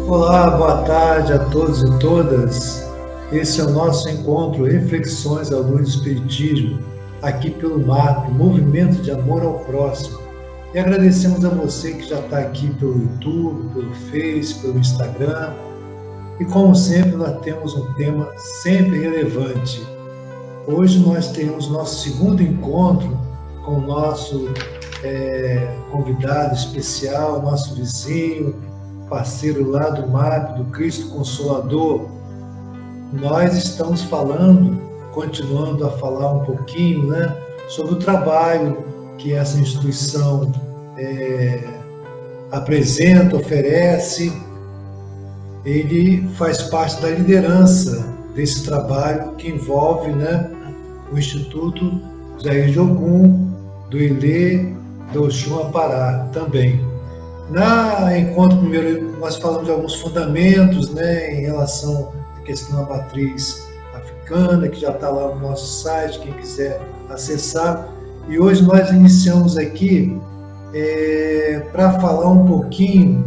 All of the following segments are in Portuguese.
Olá, boa tarde a todos e todas. Esse é o nosso encontro Reflexões à Luz do Espiritismo, aqui pelo MAP, Movimento de Amor ao Próximo. E agradecemos a você que já está aqui pelo YouTube, pelo Face, pelo Instagram. E como sempre, nós temos um tema sempre relevante. Hoje nós temos nosso segundo encontro com o nosso convidado especial, nosso vizinho, parceiro lá do MAP, do Cristo Consolador. Nós estamos continuando a falar um pouquinho, sobre o trabalho que essa instituição apresenta, oferece. Ele faz parte da liderança desse trabalho que envolve o Instituto Jair de Ogum, do Ilê, do Oxum Apará também. Na encontro primeiro, nós falamos de alguns fundamentos, em relação à questão da matriz africana, que já está lá no nosso site, quem quiser acessar. E hoje nós iniciamos aqui para falar um pouquinho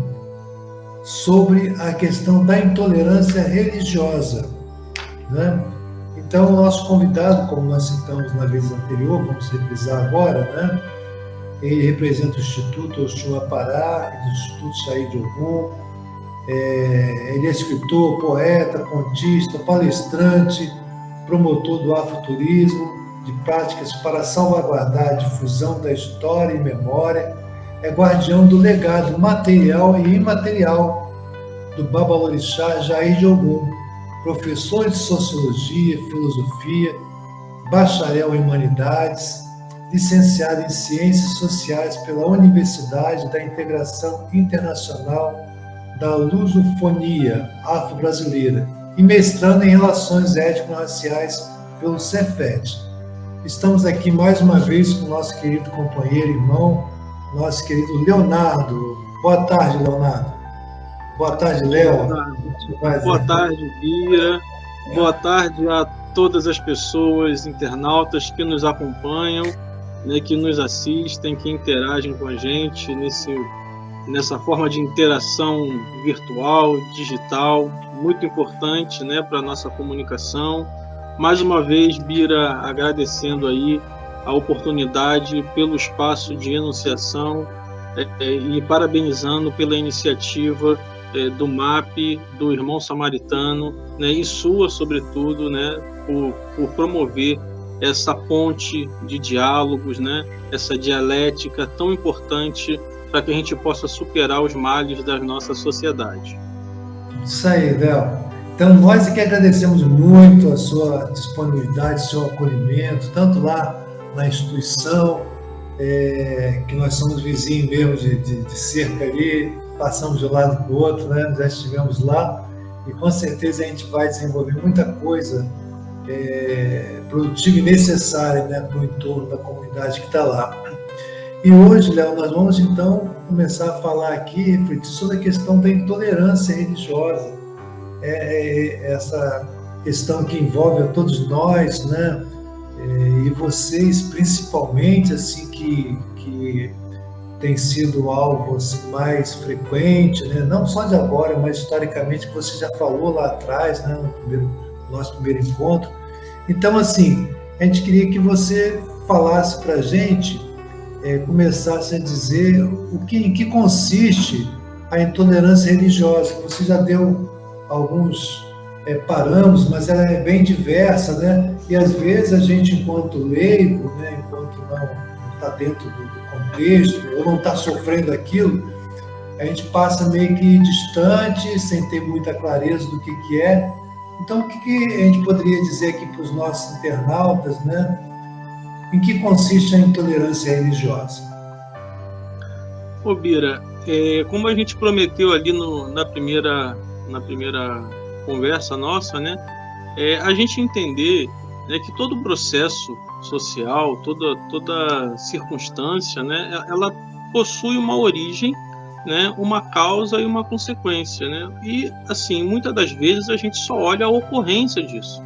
sobre a questão da intolerância religiosa, Então, o nosso convidado, como nós citamos na vez anterior, vamos reprisar agora, ele representa o Instituto Oxum Apará, do Instituto Jair de Ogum. Ele é escritor, poeta, contista, palestrante, promotor do afroturismo, de práticas para salvaguardar a difusão da história e memória, é guardião do legado material e imaterial do Babalorixá Jair de Ogum, professor de Sociologia, Filosofia, bacharel em Humanidades, licenciado em Ciências Sociais pela Universidade da Integração Internacional da Lusofonia Afro-Brasileira e mestrando em Relações Étnico-Raciais pelo Cefet. Estamos aqui mais uma vez com o nosso querido companheiro, irmão, nosso querido Leonardo. Boa tarde, Leonardo. Boa tarde, Léo. Boa tarde, Bira. Boa tarde a todas as pessoas, internautas que nos acompanham, que nos assistem, que interagem com a gente nessa forma de interação virtual, digital, muito importante, para a nossa comunicação. Mais uma vez, Bira, agradecendo aí a oportunidade pelo espaço de enunciação e parabenizando pela iniciativa do MAP, do Irmão Samaritano, e sua, sobretudo, por promover essa ponte de diálogos, essa dialética tão importante para que a gente possa superar os males da nossa sociedade. Isso aí, Léo. Então, nós é que agradecemos muito a sua disponibilidade, seu acolhimento, tanto lá na instituição, que nós somos vizinhos mesmo de cerca ali, passamos de um lado para o outro, já estivemos lá, e com certeza a gente vai desenvolver muita coisa produtiva e necessária para o entorno da comunidade que está lá. E hoje, Léo, nós vamos então começar a falar aqui, refletir sobre a questão da intolerância religiosa, essa questão que envolve a todos nós, e vocês principalmente, assim, que tem sido alvo assim, mais frequente, não só de agora, mas historicamente, que você já falou lá atrás, no nosso primeiro encontro. Então, assim, a gente queria que você falasse para a gente, começasse a dizer em que consiste a intolerância religiosa. Você já deu alguns parâmetros, mas ela é bem diversa, e às vezes a gente, enquanto leigo, enquanto não está dentro do contexto, ou não está sofrendo aquilo, a gente passa meio que distante, sem ter muita clareza do que é. Então, o que a gente poderia dizer aqui para os nossos internautas, em que consiste a intolerância religiosa? Ô, Bira, como a gente prometeu ali na primeira conversa nossa, a gente entender que todo processo social, toda circunstância, ela possui uma origem, uma causa e uma consequência, E, assim, muitas das vezes a gente só olha a ocorrência disso,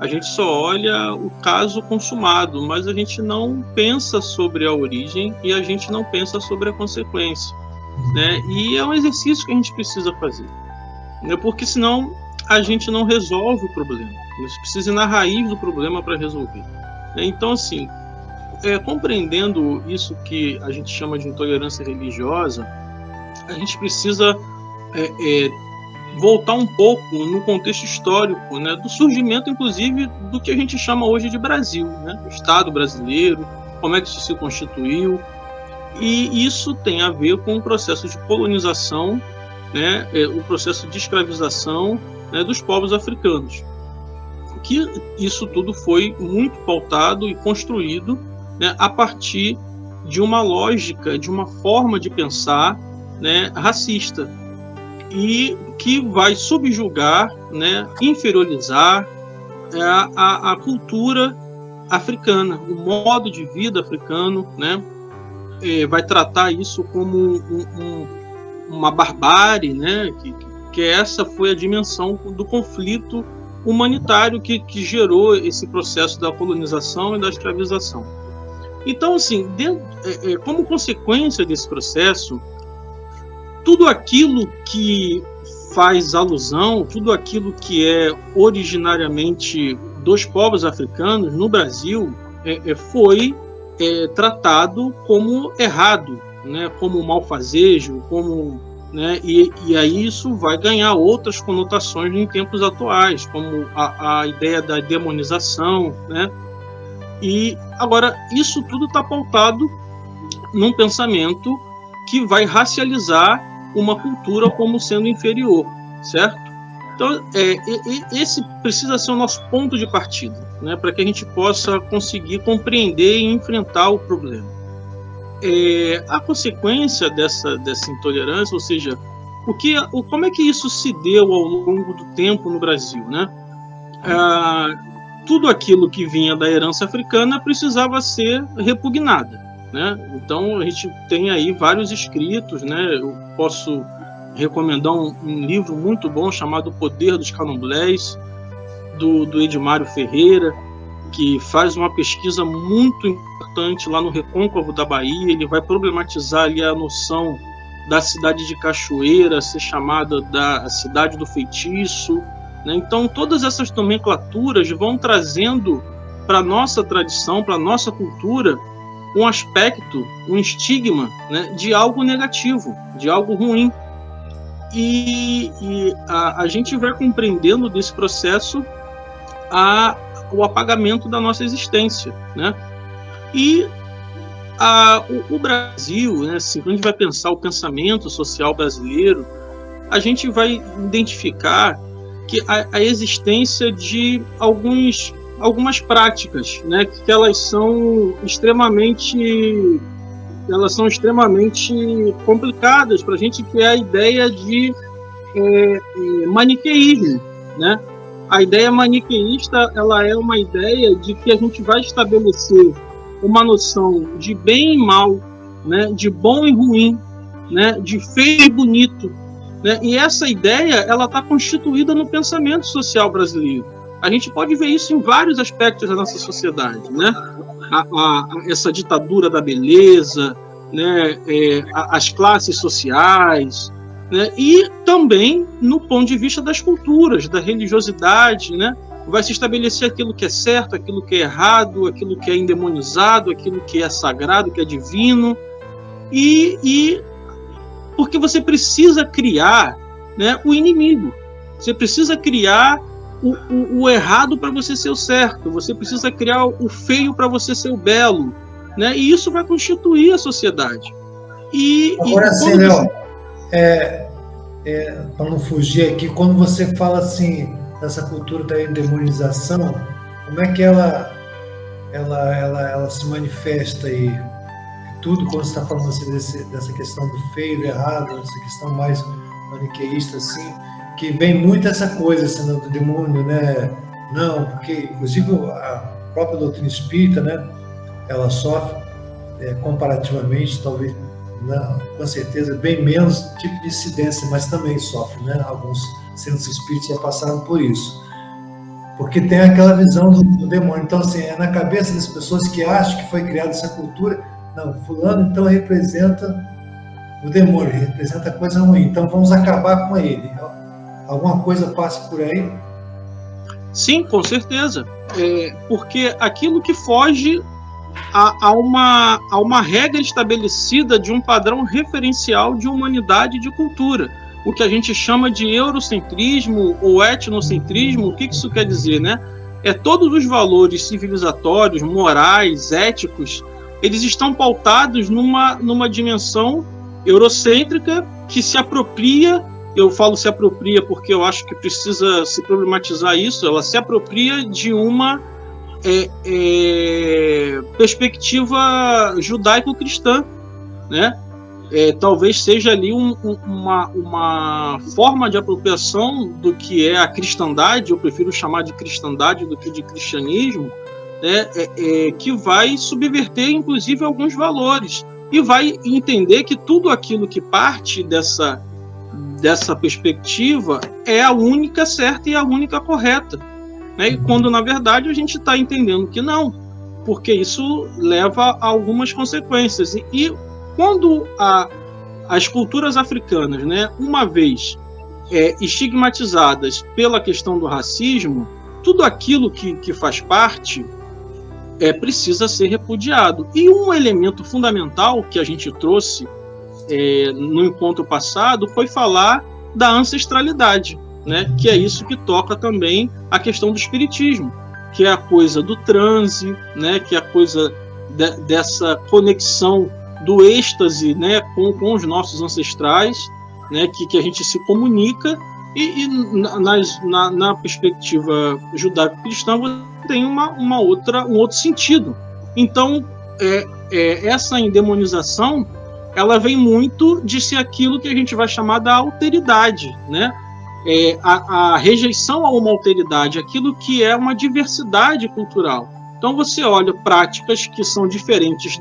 A gente só olha o caso consumado, mas a gente não pensa sobre a origem e a gente não pensa sobre a consequência, né? E é um exercício que a gente precisa fazer, né? Porque senão a gente não resolve o problema. Você precisa ir na raiz do problema para resolver, né? Então, assim, compreendendo isso que a gente chama de intolerância religiosa, a gente precisa voltar um pouco no contexto histórico, né, do surgimento, inclusive, do que a gente chama hoje de Brasil, né, o Estado brasileiro, como é que isso se constituiu. E isso tem a ver com o processo de colonização, né, o processo de escravização, né, dos povos africanos. Que isso tudo foi muito pautado e construído, né, a partir de uma lógica, de uma forma de pensar, né, racista, e que vai subjugar, né, inferiorizar a cultura africana, o modo de vida africano, né, vai tratar isso como uma barbárie, né, que essa foi a dimensão do conflito humanitário que gerou esse processo da colonização e da escravização. Então, assim, como consequência desse processo, tudo aquilo que faz alusão, tudo aquilo que é originariamente dos povos africanos no Brasil foi tratado como errado, né, como malfazejo, como, né, e aí isso vai ganhar outras conotações em tempos atuais, como a ideia da demonização, né? E agora isso tudo está pautado num pensamento que vai racializar uma cultura como sendo inferior, certo? Então, esse precisa ser o nosso ponto de partida, né, para que a gente possa conseguir compreender e enfrentar o problema. A consequência dessa intolerância, ou seja, como é que isso se deu ao longo do tempo no Brasil, né? Tudo aquilo que vinha da herança africana precisava ser repugnado, né? Então a gente tem aí vários escritos, né? Eu posso recomendar um livro muito bom chamado O Poder dos Candomblés, do Edmário Ferreira, que faz uma pesquisa muito importante lá no recôncavo da Bahia. Ele vai problematizar ali a noção da cidade de Cachoeira ser chamada da cidade do feitiço, né? Então todas essas nomenclaturas vão trazendo para a nossa tradição, para a nossa cultura, um aspecto, um estigma, né, de algo negativo, de algo ruim. E a gente vai compreendendo desse processo o apagamento da nossa existência, né? E o Brasil, né, assim, quando a gente vai pensar o pensamento social brasileiro, a gente vai identificar que a existência de algumas práticas, né, que elas são extremamente complicadas para a gente, que é a ideia de maniqueísmo, né? A ideia maniqueísta, ela é uma ideia de que a gente vai estabelecer uma noção de bem e mal, né, de bom e ruim, né, de feio e bonito, né? E essa ideia, ela está constituída no pensamento social brasileiro. A gente pode ver isso em vários aspectos da nossa sociedade, né? Essa ditadura da beleza, né? As classes sociais, né? E também no ponto de vista das culturas, da religiosidade, né? Vai se estabelecer aquilo que é certo, aquilo que é errado, aquilo que é endemonizado, aquilo que é sagrado, que é divino, e porque você precisa criar, né, o inimigo, você precisa criar o errado para você ser o certo, você precisa criar o feio para você ser o belo, né? E isso vai constituir a sociedade. Agora sim, Léo, para não fugir aqui, quando você fala assim dessa cultura da endemonização, como é que ela se manifesta aí? Tudo quando você está falando assim, dessa questão do feio, do errado, essa questão mais maniqueísta, assim, que vem muito essa coisa assim, do demônio, né? Não, porque inclusive a própria doutrina espírita, né, ela sofre comparativamente, talvez, não, com certeza, bem menos tipo de incidência, mas também sofre, né? Alguns centros espíritas já passaram por isso. Porque tem aquela visão do demônio. Então, assim, é na cabeça das pessoas que acham que foi criada essa cultura. Não, fulano então representa o demônio, representa coisa ruim. Então vamos acabar com ele. Alguma coisa passa por aí? Sim, com certeza. Porque aquilo que foge a uma regra estabelecida de um padrão referencial de humanidade e de cultura. O que a gente chama de eurocentrismo ou etnocentrismo, o que isso quer dizer, né? Todos os valores civilizatórios, morais, éticos, eles estão pautados numa dimensão eurocêntrica que se apropria. Eu falo se apropria porque eu acho que precisa se problematizar isso. Ela se apropria de uma perspectiva judaico-cristã, né? Talvez seja ali uma forma de apropriação do que é a cristandade. Eu prefiro chamar de cristandade do que de cristianismo, né? Que vai subverter, inclusive, alguns valores e vai entender que tudo aquilo que parte dessa perspectiva é a única certa e a única correta, né? E quando, na verdade, a gente está entendendo que não, porque isso leva a algumas consequências. E quando as culturas africanas, né, uma vez estigmatizadas pela questão do racismo, tudo aquilo que faz parte precisa ser repudiado. E um elemento fundamental que a gente trouxe no encontro passado foi falar da ancestralidade, né? Que é isso que toca também a questão do espiritismo, que é a coisa do transe, né? Que é a coisa dessa conexão do êxtase, né? com os nossos ancestrais, né? Que a gente se comunica e na perspectiva judaico-cristã tem um outro sentido. Então, essa endemonização ela vem muito de ser aquilo que a gente vai chamar da alteridade, né? A rejeição a uma alteridade, aquilo que é uma diversidade cultural. Então você olha práticas que são diferentes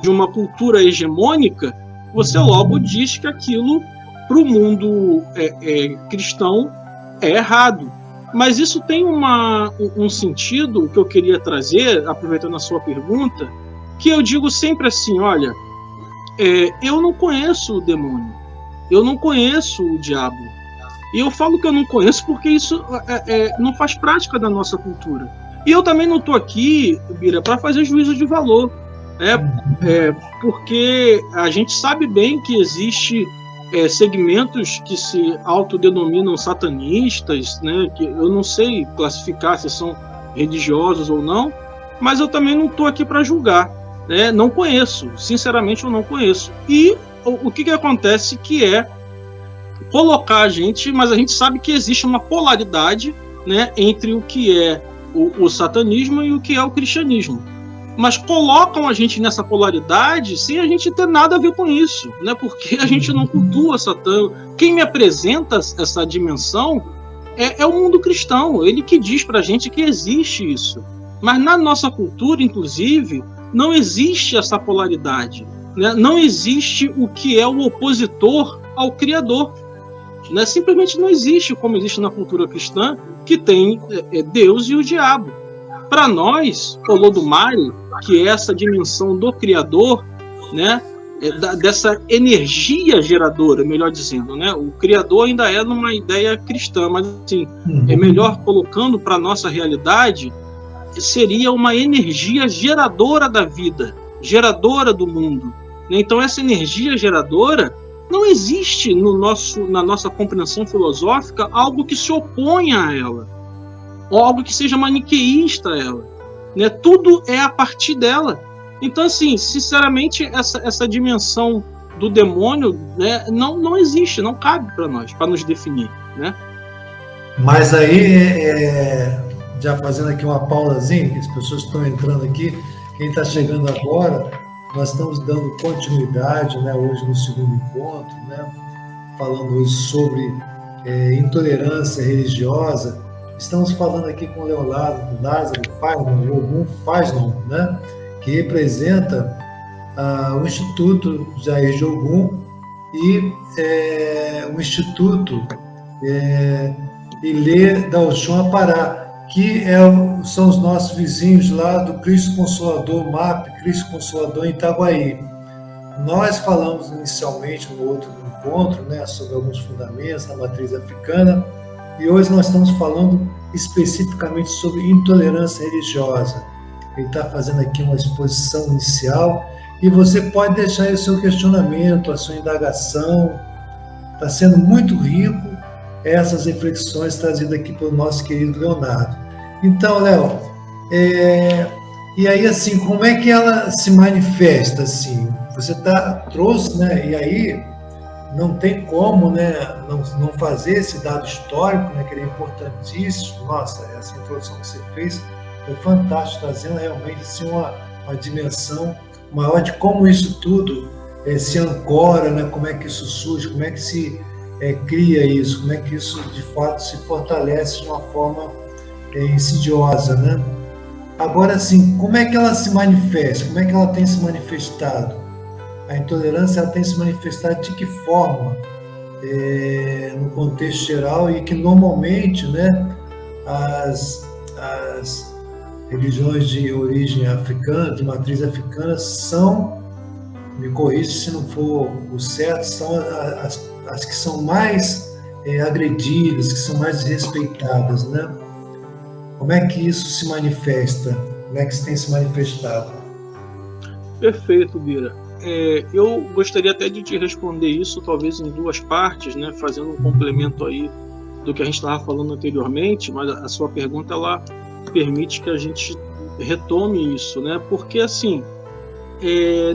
de uma cultura hegemônica, você logo diz que aquilo para o mundo cristão é errado. Mas isso tem um sentido que eu queria trazer, aproveitando a sua pergunta, que eu digo sempre assim, olha, eu não conheço o demônio, eu não conheço o diabo. E eu falo que eu não conheço porque isso não faz prática da nossa cultura. E eu também não estou aqui, Bira, para fazer juízo de valor, porque a gente sabe bem que existe segmentos que se autodenominam satanistas, né, que eu não sei classificar se são religiosos ou não, mas eu também não estou aqui para julgar. Não conheço, sinceramente eu não conheço. E o que acontece que colocar a gente, mas a gente sabe que existe uma polaridade, né, entre o que é o satanismo e o que é o cristianismo. Mas colocam a gente nessa polaridade sem a gente ter nada a ver com isso, né, porque a gente não cultua Satã. Quem me apresenta essa dimensão é o mundo cristão, ele que diz pra gente que existe isso. Mas na nossa cultura, inclusive, não existe essa polaridade, né? Não existe o que é o opositor ao Criador, né? Simplesmente não existe, como existe na cultura cristã, que tem Deus e o diabo. Para nós, Olodumare, que é essa dimensão do Criador, né? Dessa energia geradora, melhor dizendo, né? O Criador ainda é numa ideia cristã, mas assim, melhor colocando para a nossa realidade, seria uma energia geradora da vida, geradora do mundo. Então essa energia geradora não existe na nossa compreensão filosófica algo que se oponha a ela, ou algo que seja maniqueísta a ela, né? Tudo é a partir dela. Então, assim, sinceramente, essa dimensão do demônio, né, não existe, não cabe para nós, para nos definir, né? Mas aí, já fazendo aqui uma paulazinha, que as pessoas estão entrando aqui, quem está chegando agora, nós estamos dando continuidade, né, hoje no segundo encontro, né, falando hoje sobre intolerância religiosa. Estamos falando aqui com o Lázaro Fajnon, Ogum Fajnon, né, que representa o Instituto Jair de Ogum e o Instituto Ilê da Oxum Apará, que são os nossos vizinhos lá do Cristo Consolador, MAP, Cristo Consolador em Itaguaí. Nós falamos inicialmente no outro encontro, né, sobre alguns fundamentos da matriz africana, e hoje nós estamos falando especificamente sobre intolerância religiosa. Ele está fazendo aqui uma exposição inicial, e você pode deixar aí o seu questionamento, a sua indagação. Está sendo muito rico essas reflexões trazidas aqui pelo nosso querido Leonardo. Então, Léo, e aí, assim, como é que ela se manifesta, assim? Você trouxe, né, e aí não tem como, né, não fazer esse dado histórico, né, que ele é importantíssimo. Nossa, essa introdução que você fez foi fantástica, trazendo realmente assim, uma dimensão maior de como isso tudo se ancora, né, como é que isso surge, como é que se cria isso, como é que isso de fato se fortalece de uma forma insidiosa, né? Agora, assim, como é que ela se manifesta? Como é que ela tem se manifestado? A intolerância ela tem se manifestado de que forma no contexto geral, e que normalmente, né, as religiões de origem africana, de matriz africana, são, me corrija se não for o certo, são as que são mais agredidas, que são mais desrespeitadas, né? Como é que isso se manifesta? Como é que isso tem se manifestado? Perfeito, Bira. Eu gostaria até de te responder isso, talvez em duas partes, né, fazendo um complemento aí do que a gente estava falando anteriormente, mas a sua pergunta ela permite que a gente retome isso, né? Porque assim,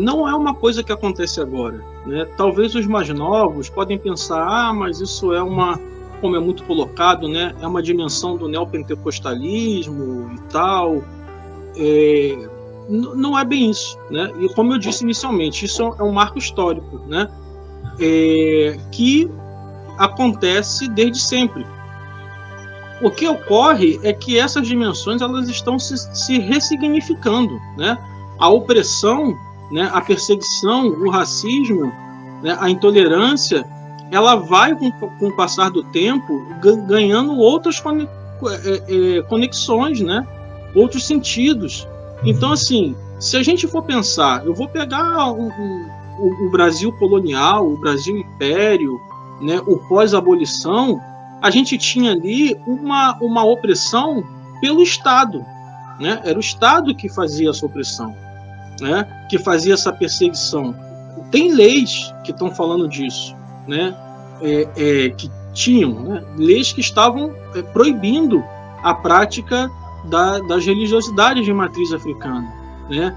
não é uma coisa que acontece agora, né? Talvez os mais novos podem pensar, mas isso como é muito colocado, né? É uma dimensão do neopentecostalismo e tal. Não é bem isso, né? E como eu disse inicialmente, isso é um marco histórico, né? Que acontece desde sempre. O que ocorre é que essas dimensões elas estão se ressignificando, né? A opressão, né? A perseguição, o racismo, né? A intolerância, ela vai, com o passar do tempo, ganhando outras conexões, né? Outros sentidos. Então, assim, se a gente for pensar, eu vou pegar o Brasil colonial, o Brasil império, né? O pós-abolição, a gente tinha ali uma opressão pelo Estado, né? Era o Estado que fazia essa opressão, né? Que fazia essa perseguição. Tem leis que estão falando disso, né? Que tinham, né? Leis que estavam proibindo a prática das religiosidades de matriz africana, né?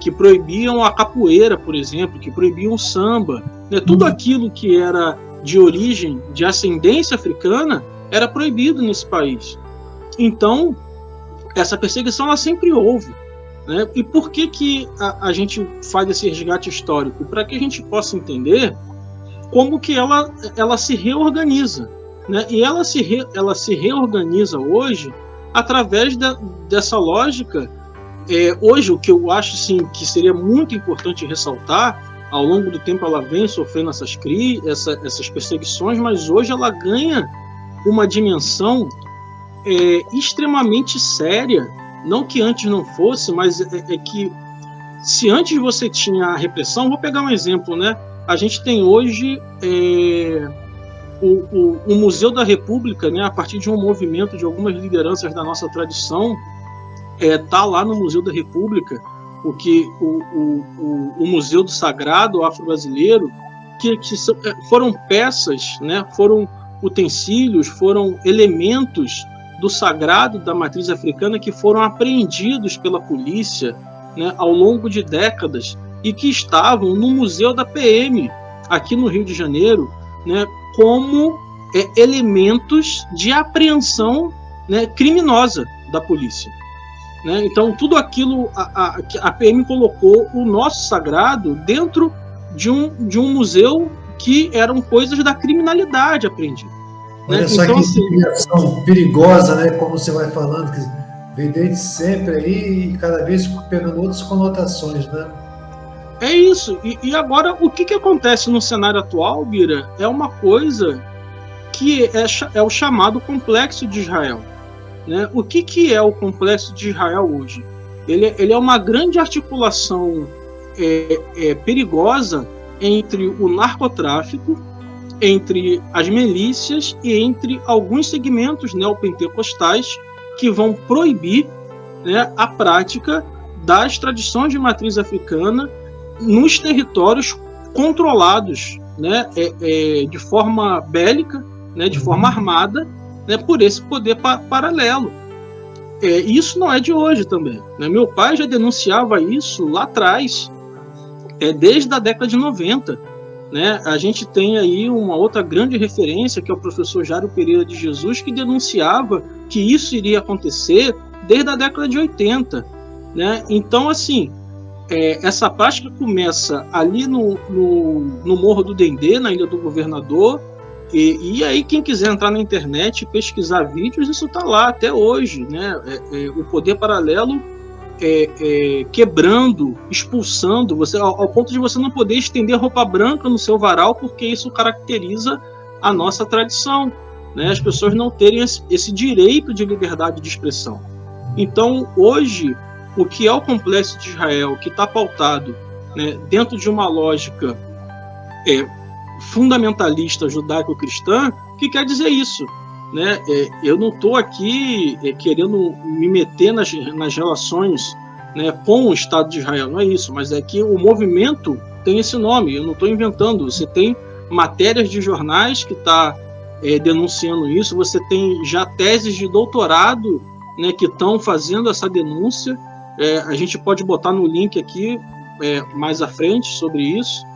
Que proibiam a capoeira, por exemplo, que proibiam o samba, né? Tudo aquilo que era de origem, de ascendência africana, era proibido nesse país. Então, essa perseguição ela sempre houve, né? E por que a gente faz esse resgate histórico? Para que a gente possa entender como que ela se reorganiza, né? E ela se reorganiza hoje através dessa lógica. Hoje, o que eu acho assim, que seria muito importante ressaltar, ao longo do tempo ela vem sofrendo essas perseguições, mas hoje ela ganha uma dimensão extremamente séria. Não que antes não fosse, mas que se antes você tinha a repressão, vou pegar um exemplo, né? A gente tem hoje o Museu da República, né? A partir de um movimento de algumas lideranças da nossa tradição, tá lá no Museu da República o Museu do Sagrado Afro-Brasileiro, que foram peças, né? Foram utensílios, foram elementos do sagrado da matriz africana que foram apreendidos pela polícia, né, ao longo de décadas e que estavam no Museu da PM, aqui no Rio de Janeiro, né, como elementos de apreensão, né, criminosa da polícia. Né? Então, tudo aquilo, a PM colocou o nosso sagrado dentro de um museu que eram coisas da criminalidade apreendida. Olha, né? Só então, que assim, perigosa, né? Como você vai falando, que vem desde sempre aí e cada vez pegando outras conotações, né? É isso. E agora, o que acontece no cenário atual, Bira, é uma coisa que é o chamado Complexo de Israel. né, o que é o Complexo de Israel hoje? Ele é uma grande articulação perigosa entre o narcotráfico, entre as milícias e entre alguns segmentos neopentecostais que vão proibir, né, a prática das tradições de matriz africana nos territórios controlados, né, de forma bélica, né, de forma armada, né, por esse poder paralelo. Isso não é de hoje também, né? Meu pai já denunciava isso lá atrás, desde a década de 90. Né? A gente tem aí uma outra grande referência, que é o professor Jário Pereira de Jesus, que denunciava que isso iria acontecer desde a década de 80. Né? Então, assim, essa prática começa ali no Morro do Dendê, na Ilha do Governador, e aí quem quiser entrar na internet e pesquisar vídeos, isso está lá até hoje. Né? O poder paralelo quebrando, expulsando você, ao ponto de você não poder estender roupa branca no seu varal, porque isso caracteriza a nossa tradição, né? As pessoas não terem esse direito de liberdade de expressão. Então, hoje, o que é o Complexo de Israel, que está pautado, né, dentro de uma lógica fundamentalista judaico-cristã, que quer dizer isso? Né? Eu não estou aqui querendo me meter nas relações, né, com o Estado de Israel, não é isso, mas é que o movimento tem esse nome, eu não estou inventando. Você tem matérias de jornais que está denunciando isso, você tem já teses de doutorado, né, que estão fazendo essa denúncia. A gente pode botar no link aqui mais à frente sobre isso.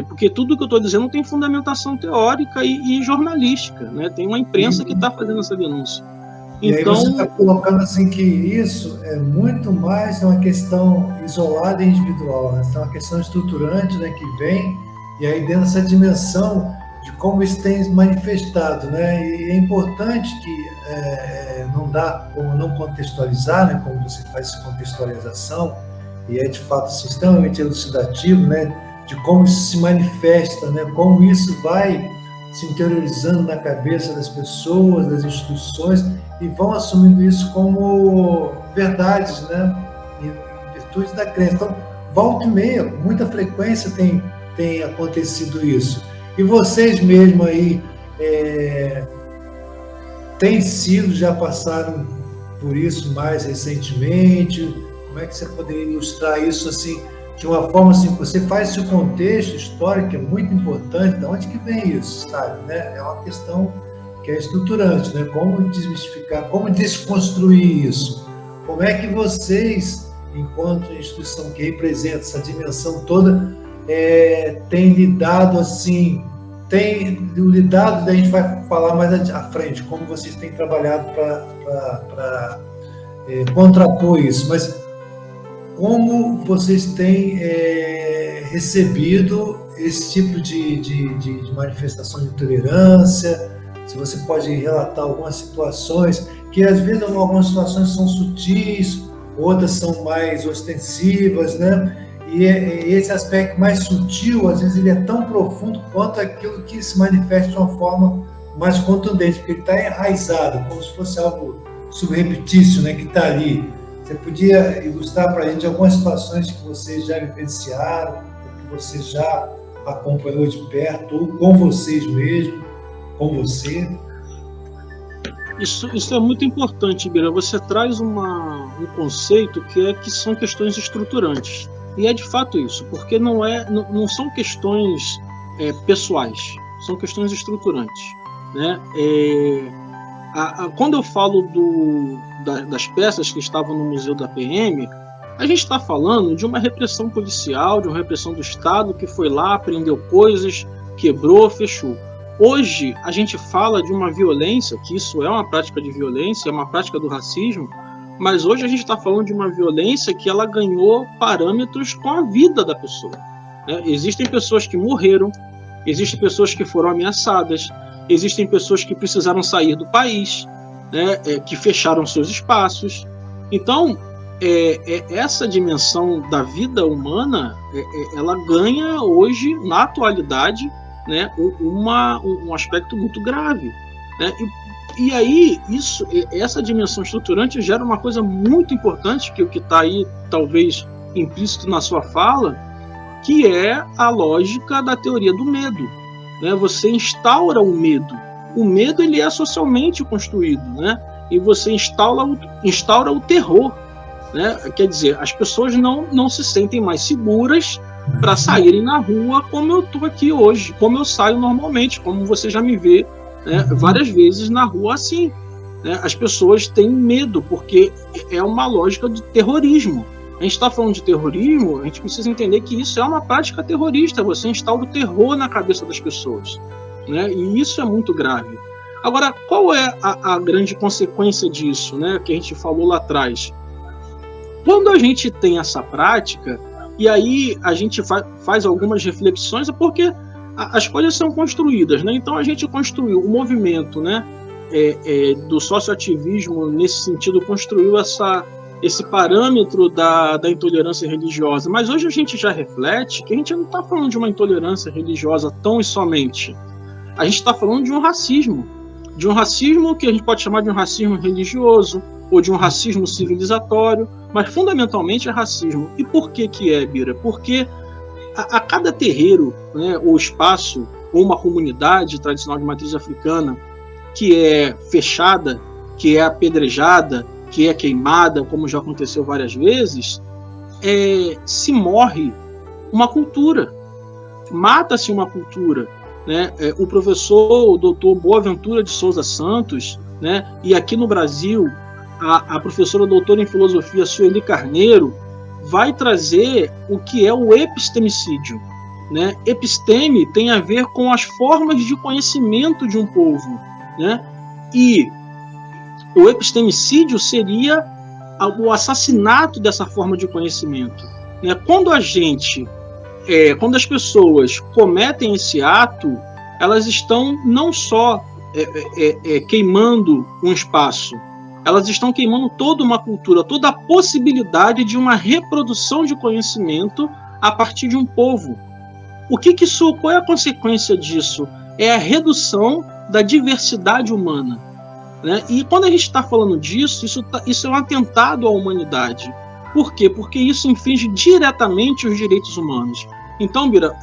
Porque tudo que eu estou dizendo tem fundamentação teórica e jornalística, né? Tem uma imprensa que está fazendo essa denúncia. E então, aí você está colocando assim que isso é muito mais uma questão isolada e individual, né? É uma questão estruturante, né, que vem, e aí dentro dessa dimensão de como isso tem manifestado, né? E é importante que não dá como não contextualizar, né? Como você faz essa contextualização, e é de fato extremamente elucidativo, né? De como isso se manifesta, né? Como isso vai se interiorizando na cabeça das pessoas, das instituições, e vão assumindo isso como verdades, né? Em virtude da crença. Então, volta e meia, com muita frequência tem acontecido isso. E vocês mesmo aí já passaram por isso mais recentemente? Como é que você poderia ilustrar isso assim, de uma forma assim, você faz esse contexto histórico, que é muito importante, de onde que vem isso, sabe? Né? É uma questão que é estruturante, né? Como desmistificar, como desconstruir isso? Como é que vocês, enquanto instituição que representa essa dimensão toda, têm lidado assim, a gente vai falar mais à frente, como vocês têm trabalhado para contrapor isso, mas como vocês têm recebido esse tipo de manifestação de tolerância? Se você pode relatar algumas situações, que às vezes algumas situações são sutis, outras são mais ostensivas, né? E esse aspecto mais sutil, às vezes ele é tão profundo quanto aquilo que se manifesta de uma forma mais contundente, porque ele está enraizado, como se fosse algo subreptício, né, que está ali. Você podia ilustrar para a gente algumas situações que vocês já vivenciaram, que você já acompanhou de perto, ou com vocês mesmo, com você? Isso é muito importante, Ibira. Você traz um conceito que são questões estruturantes. E é de fato isso, porque não são questões pessoais, são questões estruturantes. Né? Quando eu falo das peças que estavam no Museu da PM, a gente está falando de uma repressão policial, de uma repressão do Estado que foi lá, prendeu coisas, quebrou, fechou. Hoje, a gente fala de uma violência, que isso é uma prática de violência, é uma prática do racismo, mas hoje a gente está falando de uma violência que ela ganhou parâmetros com a vida da pessoa. Né? Existem pessoas que morreram, existem pessoas que foram ameaçadas, existem pessoas que precisaram sair do país, né? Que fecharam seus espaços. Então, essa dimensão da vida humana, ela ganha hoje, na atualidade, né, um aspecto muito grave. Né? E E aí, essa dimensão estruturante gera uma coisa muito importante, que é o que está aí, talvez, implícito na sua fala, que é a lógica da teoria do medo. Né? Você instaura o medo. O medo ele é socialmente construído, né? E você instaura o terror. Né? Quer dizer, as pessoas não se sentem mais seguras para saírem na rua como eu estou aqui hoje, como eu saio normalmente, como você já me vê, né, várias vezes na rua assim. Né? As pessoas têm medo, porque é uma lógica de terrorismo. A gente está falando de terrorismo, a gente precisa entender que isso é uma prática terrorista, você instaura o terror na cabeça das pessoas. Né? E isso é muito grave. Agora, qual é a grande consequência disso, né, que a gente falou lá atrás? Quando a gente tem essa prática, e aí a gente faz algumas reflexões, é porque as coisas são construídas, né? Então a gente construiu o movimento, né, do socioativismo, nesse sentido, construiu esse parâmetro da intolerância religiosa. Mas hoje a gente já reflete que a gente não está falando de uma intolerância religiosa tão e somente. A gente está falando de um racismo que a gente pode chamar de um racismo religioso, ou de um racismo civilizatório, mas fundamentalmente é racismo. E por que é, Bira? Porque a cada terreiro, né, ou espaço, ou uma comunidade tradicional de matriz africana que é fechada, que é apedrejada, que é queimada, como já aconteceu várias vezes, se morre uma cultura, mata-se uma cultura. Né? O professor, o doutor Boaventura de Souza Santos, né, e aqui no Brasil, a professora doutora em filosofia Sueli Carneiro vai trazer o que é o epistemicídio. Né? Episteme tem a ver com as formas de conhecimento de um povo. Né? E o epistemicídio seria o assassinato dessa forma de conhecimento. Né? Quando as pessoas cometem esse ato, elas estão não só queimando um espaço, elas estão queimando toda uma cultura, toda a possibilidade de uma reprodução de conhecimento a partir de um povo. Qual é a consequência disso? É a redução da diversidade humana. Né? E quando a gente está falando disso, isso é um atentado à humanidade. Por quê? Porque isso infringe diretamente os direitos humanos. Então, Bira,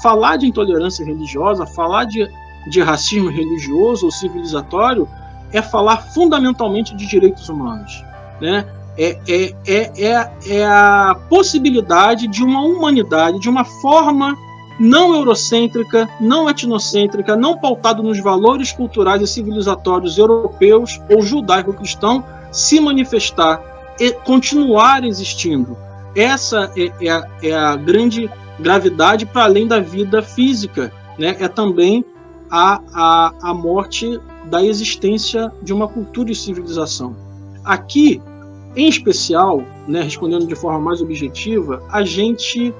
falar de intolerância religiosa, falar de racismo religioso ou civilizatório, é falar fundamentalmente de direitos humanos. Né? É a possibilidade de uma humanidade, de uma forma não eurocêntrica, não etnocêntrica, não pautada nos valores culturais e civilizatórios europeus ou judaico-cristão, se manifestar e continuar existindo. Essa é a grande gravidade para além da vida física. Né? É também a morte da existência de uma cultura e civilização. Aqui, em especial, né, respondendo de forma mais objetiva, a gente,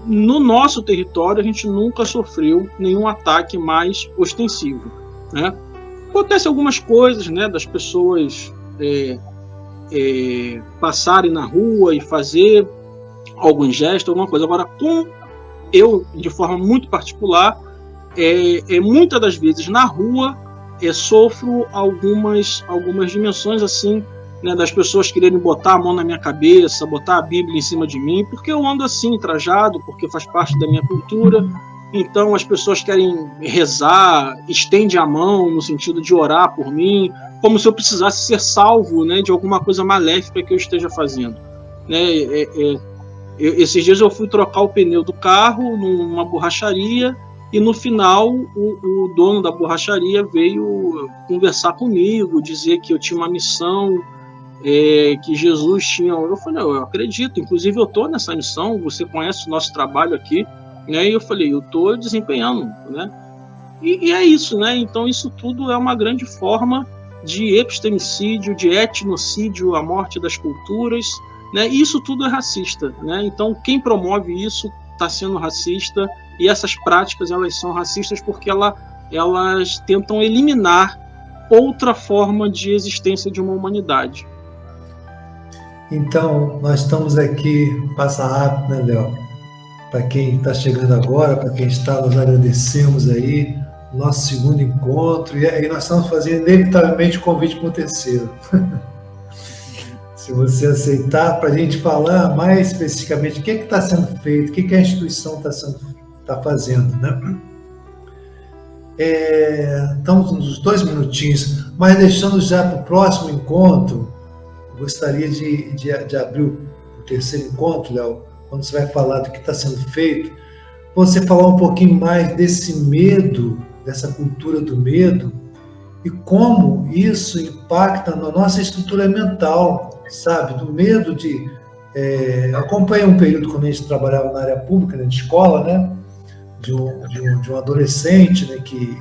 no nosso território, a gente nunca sofreu nenhum ataque mais ostensivo. Né? Acontece algumas coisas, né, das pessoas passarem na rua e fazer algum gesto, alguma coisa. Agora, eu, de forma muito particular, muitas das vezes na rua sofro algumas dimensões assim, né, das pessoas quererem botar a mão na minha cabeça, botar a Bíblia em cima de mim, porque eu ando assim, trajado, porque faz parte da minha cultura. Então as pessoas querem rezar, estende a mão no sentido de orar por mim, como se eu precisasse ser salvo, né, de alguma coisa maléfica que eu esteja fazendo. Né? Esses dias eu fui trocar o pneu do carro numa borracharia, e no final o dono da borracharia veio conversar comigo, dizer que eu tinha uma missão, que Jesus tinha. Eu falei, eu acredito, inclusive eu estou nessa missão, você conhece o nosso trabalho aqui, né? E eu falei, eu estou desempenhando, né? E é isso, né? Então isso tudo é uma grande forma de epistemicídio, de etnocídio, a morte das culturas, né? E isso tudo é racista, né? Então quem promove isso está sendo racista. E essas práticas, elas são racistas porque elas tentam eliminar outra forma de existência de uma humanidade. Então, nós estamos aqui, passa rápido, né, Léo? Para quem está chegando agora, para quem está, nós agradecemos aí nosso segundo encontro, e aí nós estamos fazendo inevitavelmente o convite para o terceiro. Se você aceitar, para a gente falar mais especificamente o que está sendo feito, o que a instituição está fazendo, né? Estamos nos 2 minutinhos, mas deixando já para o próximo encontro, gostaria de abrir o terceiro encontro, Léo, quando você vai falar do que está sendo feito, você falar um pouquinho mais desse medo, dessa cultura do medo, e como isso impacta na nossa estrutura mental, sabe? Do medo de... acompanhei um período quando a gente trabalhava na área pública, na escola, né? De um adolescente, né? que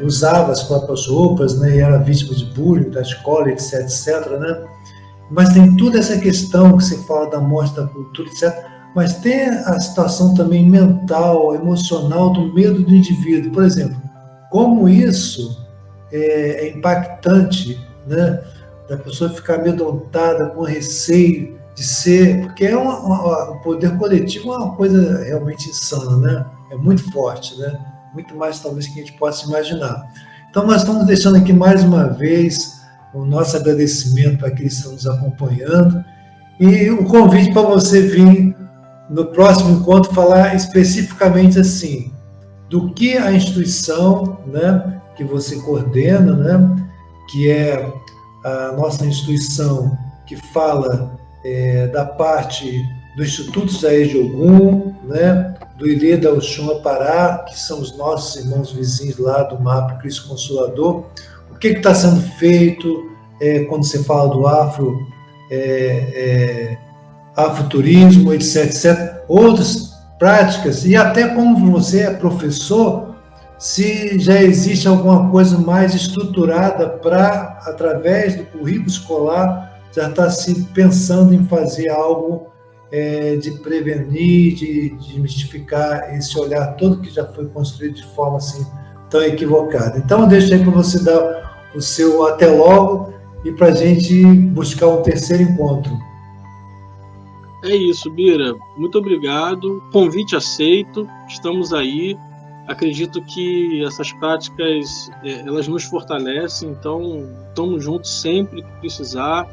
usava as próprias roupas, né? E era vítima de bullying da escola, etc, etc, né? Mas tem toda essa questão que se fala da morte da cultura, etc. Mas tem a situação também mental, emocional, do medo do indivíduo. Por exemplo, como isso é impactante, né? Da pessoa ficar amedrontada, com receio de ser... Porque o poder coletivo é uma coisa realmente insana, né? É muito forte, né? Muito mais, talvez, que a gente possa imaginar. Então, nós estamos deixando aqui, mais uma vez, o nosso agradecimento para aqueles que estão nos acompanhando e o convite para você vir no próximo encontro falar especificamente assim, do que a instituição, né, que você coordena, né, que é a nossa instituição que fala da parte do Instituto Jair de Ogum, né, do Ilê da Oxum Apará, que são os nossos irmãos vizinhos lá do MAP Cristo Consolador. O que está sendo feito quando você fala do afroturismo, etc, etc, outras práticas, e até como você é professor, se já existe alguma coisa mais estruturada para, através do currículo escolar, já está se pensando em fazer algo de prevenir, de mistificar esse olhar todo que já foi construído de forma assim tão equivocada. Então, eu deixo aí para você dar o seu até logo e para a gente buscar um terceiro encontro. É isso, Bira. Muito obrigado. Convite aceito. Estamos aí. Acredito que essas práticas, elas nos fortalecem. Então, estamos juntos sempre que precisar.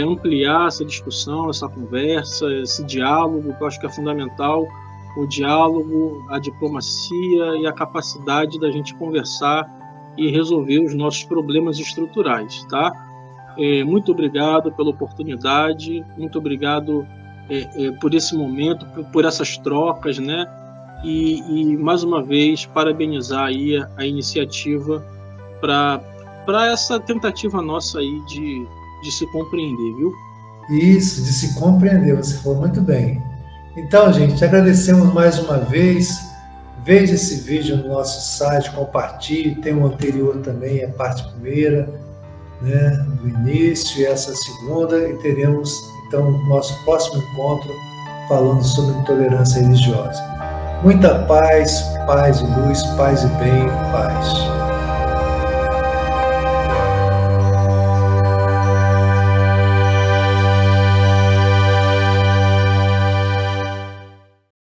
Ampliar essa discussão, essa conversa, esse diálogo, que eu acho que é fundamental. O diálogo, a diplomacia e a capacidade da gente conversar e resolver os nossos problemas estruturais, tá? Muito obrigado pela oportunidade. Muito obrigado por esse momento, por essas trocas, né? E mais uma vez, parabenizar aí a iniciativa para essa tentativa nossa aí de se compreender, viu? Isso, de se compreender, você falou muito bem. Então, gente, agradecemos mais uma vez. Veja esse vídeo no nosso site, compartilhe, tem o anterior também, a parte primeira, né, do início, e essa segunda, e teremos então o nosso próximo encontro falando sobre intolerância religiosa. Muita paz, paz e luz, paz e bem, paz.